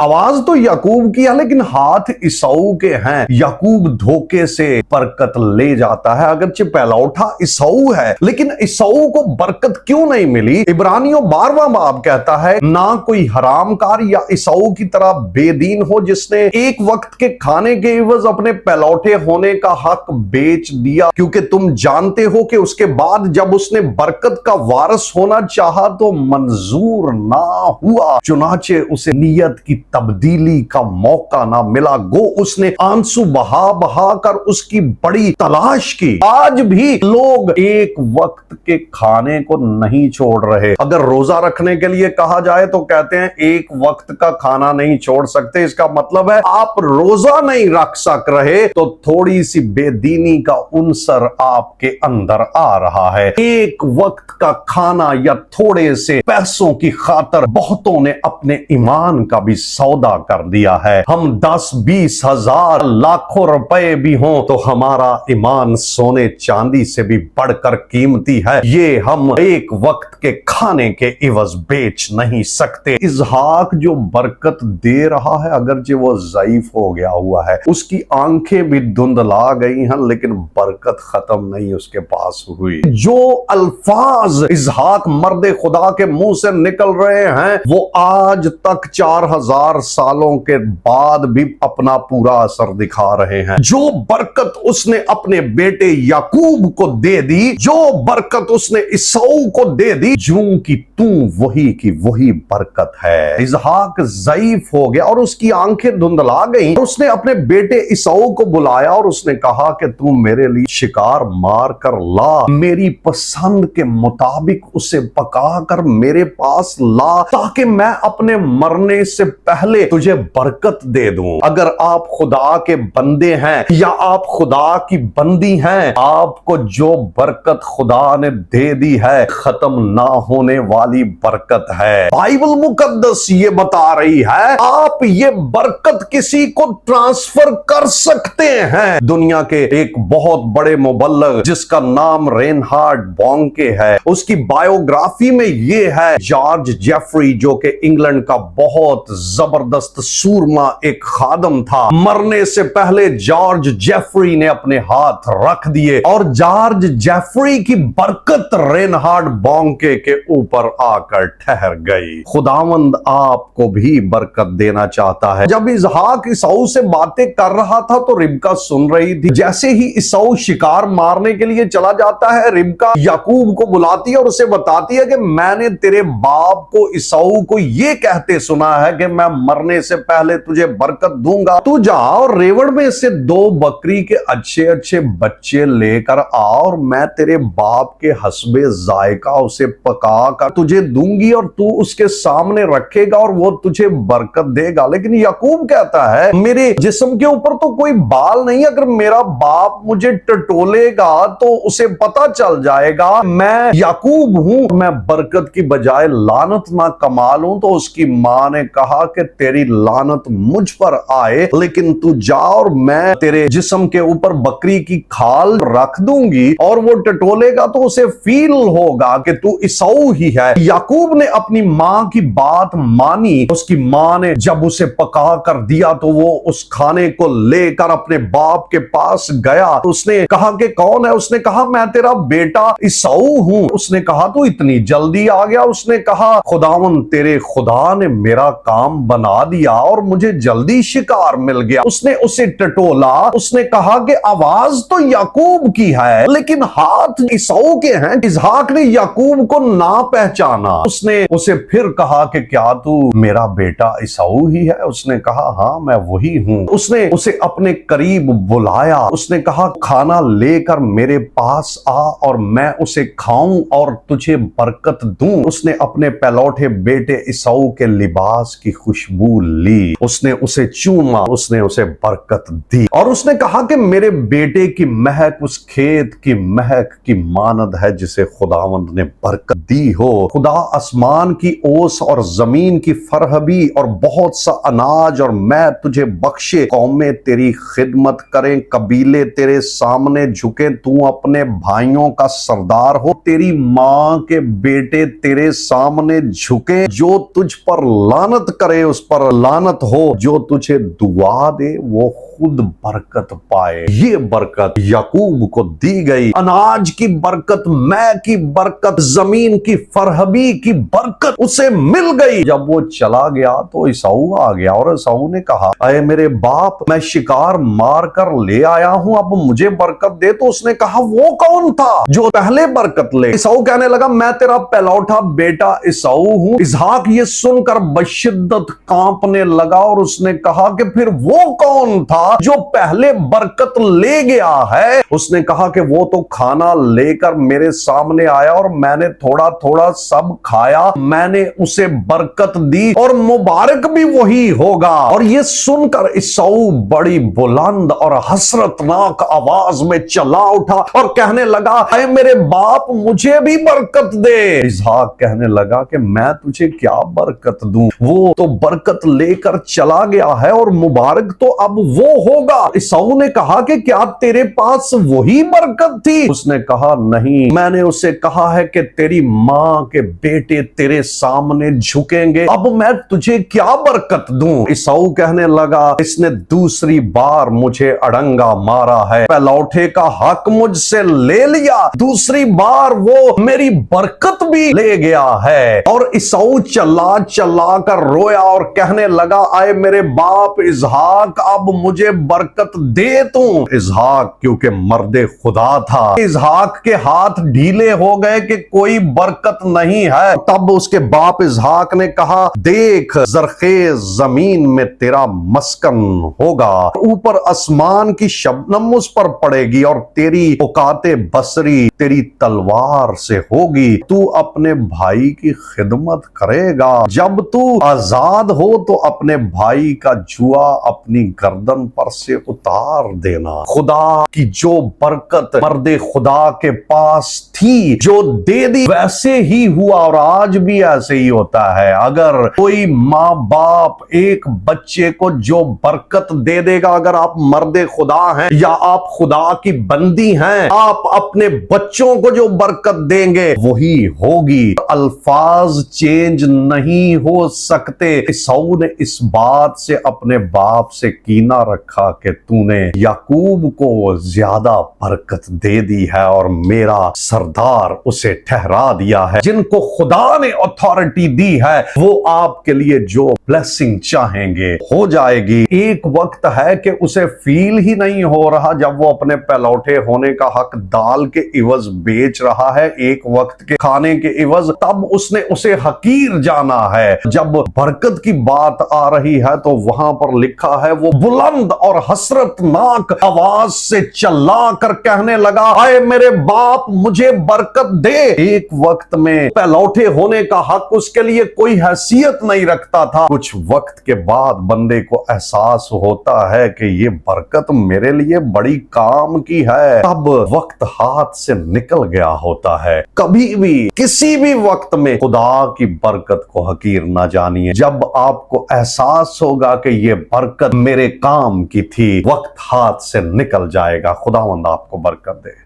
आवाज तो याकूब की है लेकिन हाथ ईसाऊ के हैं। याकूब धोखे से बरकत ले जाता है, अगरचे पहला उठा ईसाऊ है, लेकिन ईसाऊ को बरकत क्यों नहीं मिली? इब्रानियों 12वां बाब कहता है, ना कोई हरामकार या ईसाऊ की तरह बेदीन हो जिसने एक वक्त के खाने के एवज अपने पहलौठे होने का हक बेच दिया, क्योंकि तुम जानते हो कि उसके बाद जब उसने बरकत का वारिस होना चाहा तो मंजूर ना हुआ, चुनाचे उसे नियत की तब्दीली का मौका ना मिला। गो उसने आंसू बहा बहा कर उसकी बड़ी तलाश की। आज भी लोग एक वक्त के खाने को नहीं छोड़ रहे। अगर रोजा रखने के लिए कहा जाए तो कहते हैं एक वक्त का खाना नहीं छोड़ सकते। इसका मतलब है आप रोजा नहीं रख सक रहे तो थोड़ी सी बेदीनी का उनसर आपके अंदर आ रहा है। एक वक्त का खाना या थोड़े से पैसों की खातर बहुतों ने अपने ईमान का भी सौदा कर दिया है। हम 10-20 हजार लाखों रुपए भी हों तो हमारा ईमान सोने चांदी से भी बढ़कर कीमती है। ये हम एक वक्त के खाने के इवज बेच नहीं सकते। इसहाक जो बरकत दे रहा है, अगर जो वो ज़ईफ हो गया हुआ है, उसकी आंखें भी धुंधला गई हैं, लेकिन बरकत खत्म नहीं उसके पास हुई। जो अल्फाज इसहाक मर्दे खुदा के मुंह से निकल रहे हैं वो आज तक 4000 सालों के बाद भी अपना पूरा असर दिखा रहे हैं। जो बरकत उसने अपने बेटे याकूब को दे दी, जो बरकत उसने ईसाऊ को दे दी, जूं की तू वही की वही बरकत है। इसहाक ज़ईफ हो गया और उसकी आंखें धुंधला गईं। उसने अपने बेटे ईसाऊ को बुलाया और उसने कहा कि तू मेरे लिए शिकार मार कर ला, मेरी पसंद के मुताबिक उसे पका कर मेरे पास ला, ताकि मैं अपने मरने से पहले तुझे बरकत दे दूं। अगर आप खुदा के बंदे हैं या आप खुदा की बंदी हैं, आपको जो बरकत खुदा ने दे दी है खत्म ना होने वाली बरकत है। बाइबल मुकद्दस ये बता रही है आप ये बरकत किसी को ट्रांसफर कर सकते हैं। दुनिया के एक बहुत बड़े मुबल्लग जिसका नाम रेनहार्ड बॉन्के है, उसकी बायोग्राफी में ये है, जॉर्ज जेफरी जो कि इंग्लैंड का बहुत जबरदस्त सूरमा एक खादम था, मरने से पहले जॉर्ज जेफरी ने अपने हाथ रख दिए और जॉर्ज जेफरी की बरकत रेनहार्ड बॉन्के के ऊपर आकर ठहर गई। खुदावंद आपको भी बरकत देना चाहता है। जब इसहाक ईसाऊ से बातें कर रहा था तो रिबका सुन रही थी। जैसे ही ईसाऊ शिकार मारने के लिए चला जाता है, रिबका याकूब को बुलाती है और उसे बताती है कि मैंने तेरे बाप को ईसाऊ को ये कहते सुना है कि मैं मरने से पहले तुझे बरकत दूंगा। तू जा और रेवड़ में से 2 बकरी के अच्छे अच्छे बच्चे लेकर आ और मैं तेरे बाप के हस्बे जायका उसे पका कर तुझे दूंगी और तू उसके सामने रखेगा और वो तुझे बरकत देगा। लेकिन याकूब कहता है मेरे जिस्म के ऊपर तो कोई बाल नहीं, अगर मेरा बाप मुझे टटोलेगा तो उसे पता चल जाएगा मैं याकूब हूं, मैं बरकत की बजाय लानत ना कमा लूं। तो उसकी मां ने कहा कि तेरी लानत मुझ पर आए, लेकिन तू जा और मैं तेरे जिस्म के ऊपर बकरी की खाल रख दूंगी और वो टटोलेगा तो उसे फील होगा कि तू ईसाऊ ही है। याकूब ने अपनी मां की बात मानी। उसकी मां ने जब उसे पका कर दिया तो वो उस खाने को लेकर अपने बाप के पास गया। उसने कहा कि कौन है? उसने कहा मैं तेरा बेटा ईसाऊ हूं। उसने कहा तू इतनी जल्दी आ गया? उसने कहा खुदावन तेरे खुदा ने मेरा काम बना दिया और मुझे जल्दी शिकार मिल गया। उसने उसे टटोला। उसने कहा कि आवाज तो याकूब की है लेकिन हाथ ईसाऊ के हैं। इसहाक ने याकूब को ना पहचाना। उसने उसे फिर कहा कि क्या तू मेरा बेटा ईसाऊ ही है? उसने कहा हाँ मैं वही हूं। उसने उसे अपने करीब बुलाया। उसने कहा खाना लेकर मेरे पास आ और मैं उसे खाऊं और तुझे बरकत दूं। उसने अपने पहलौठे बेटे ईसाऊ के लिबास की खुशबू ली। उसने उसे चूमा। उसने उसे बरकत दी और उसने कहा कि मेरे बेटे की महक उस खेत की महक की मानद है जिसे खुदावंद ने बरकत दी हो। खुदा आसमान की ओस और जमीन की फरहबी और बहुत सा अनाज और मैं तुझे बख्शे, कौमें तेरी खिदमत करें, कबीले तेरे सामने झुके, तू अपने भाइयों का सरदार हो, तेरी मां के बेटे तेरे सामने झुके, जो तुझ पर लानत करे उस पर लानत हो, जो तुझे दुआ दे वो खुद बरकत पाए। ये बरकत याकूब को दी गई, अनाज की बरकत, मैं की बरकत, जमीन की फरहबी की बरकत उसे मिल गई। जब वो चला गया तो ईसाऊ आ गया और ईसाऊ ने कहा, अरे मेरे बाप, मैं शिकार मार कर ले आया हूं, अब मुझे बरकत दे। तो उसने कहा, वो कौन था जो पहले बरकत ले? ईसाऊ कहने लगा, मैं तेरा पहलौठा बेटा ईसाऊ हूं। इसहाक ये सुनकर बशिद्दत कांपने लगा और उसने कहा कि फिर वो कौन था जो पहले बरकत ले गया है? उसने कहा कि वो तो खाना लेकर मेरे सामने आया और मैंने थोड़ा थोड़ा सब खाया, मैंने उसे बरकत दी और मुबारक भी वही होगा। और ये सुनकर ईसाऊ बड़ी बुलंद और हसरतनाक आवाज में चला उठा और कहने लगा, अरे मेरे बाप, मुझे भी बरकत दे। इसहाक कहने लगा कि मैं तुझे क्या बरकत दूं, वो तो बरकत लेकर चला गया है और मुबारक तो अब वो होगा। ईसाऊ ने कहा कि क्या तेरे पास वही बरकत थी? उसने कहा, नहीं, मैंने उसे कहा है कि तेरी मां के बेटे तेरे सामने झुकेंगे, अब मैं तुझे क्या बरकत दूं? ईसाऊ कहने लगा, इसने दूसरी बार मुझे अड़ंगा मारा है, पहलौठे का हक मुझसे ले लिया, दूसरी बार वो मेरी बरकत भी ले गया है। और ईसाऊ चला चला कर रोया और कहने लगा, आए मेरे बाप इसहाक, अब मुझे बरकत दे तू। इसहाक क्योंकि मर्दे खुदा था, इसहाक के हाथ ढीले हो गए कि कोई बरकत नहीं है। तब उसके बाप इसहाक ने कहा, देख, जरखेज जमीन में तेरा मस्कन होगा, ऊपर आसमान की शबनम उस पर पड़ेगी और तेरी औकाते बसरी तेरी तलवार से होगी, तू अपने भाई की खिदमत करेगा। जब तू आजाद हो तो अपने भाई का जुआ अपनी गर्दन पर से उतार देना। खुदा की जो बरकत मर्दे खुदा के पास थी, जो दे दी, वैसे ही हुआ और आज भी ऐसे ही होता है। अगर कोई माँ बाप एक बच्चे को जो बरकत दे देगा, अगर आप मर्दे खुदा हैं या आप खुदा की बंदी हैं, आप अपने बच्चों को जो बरकत देंगे वही होगी। अल्फाज चेंज नहीं हो सकते। ईसाऊ ने इस बात से अपने बाप से कीना रखा कि तूने याकूब को ज्यादा बरकत दे दी है और मेरा सरदार उसे ठहरा दिया है। जिनको खुदा ने अथॉरिटी दी है वो आपके लिए जो ब्लेसिंग चाहेंगे हो जाएगी। एक वक्त है कि उसे फील ही नहीं हो रहा जब वो अपने पहलौठे होने का हक दाल के इवज बेच रहा है, एक वक्त के खाने के इवज, तब उसने उसे हकीर जाना है। जब बरकत की बात आ रही है तो वहां पर लिखा है, वो बुलंद और हसरतनाक आवाज से चिल्ला कर कहने लगा, आए मेरे बाप, मुझे बरकत दे। एक वक्त में पहलौठे होने का हक उसके लिए कोई हैसियत नहीं रखता था। कुछ वक्त के बाद बंदे को एहसास होता है कि ये बरकत मेरे लिए बड़ी काम की है, तब वक्त हाथ से निकल गया होता है। कभी भी किसी भी वक्त में खुदा की बरकत को हकीर ना जानिए। जब आपको एहसास होगा कि ये बरकत मेरे काम की थी, वक्त हाथ से निकल जाएगा। खुदावंद आपको बरकत दे।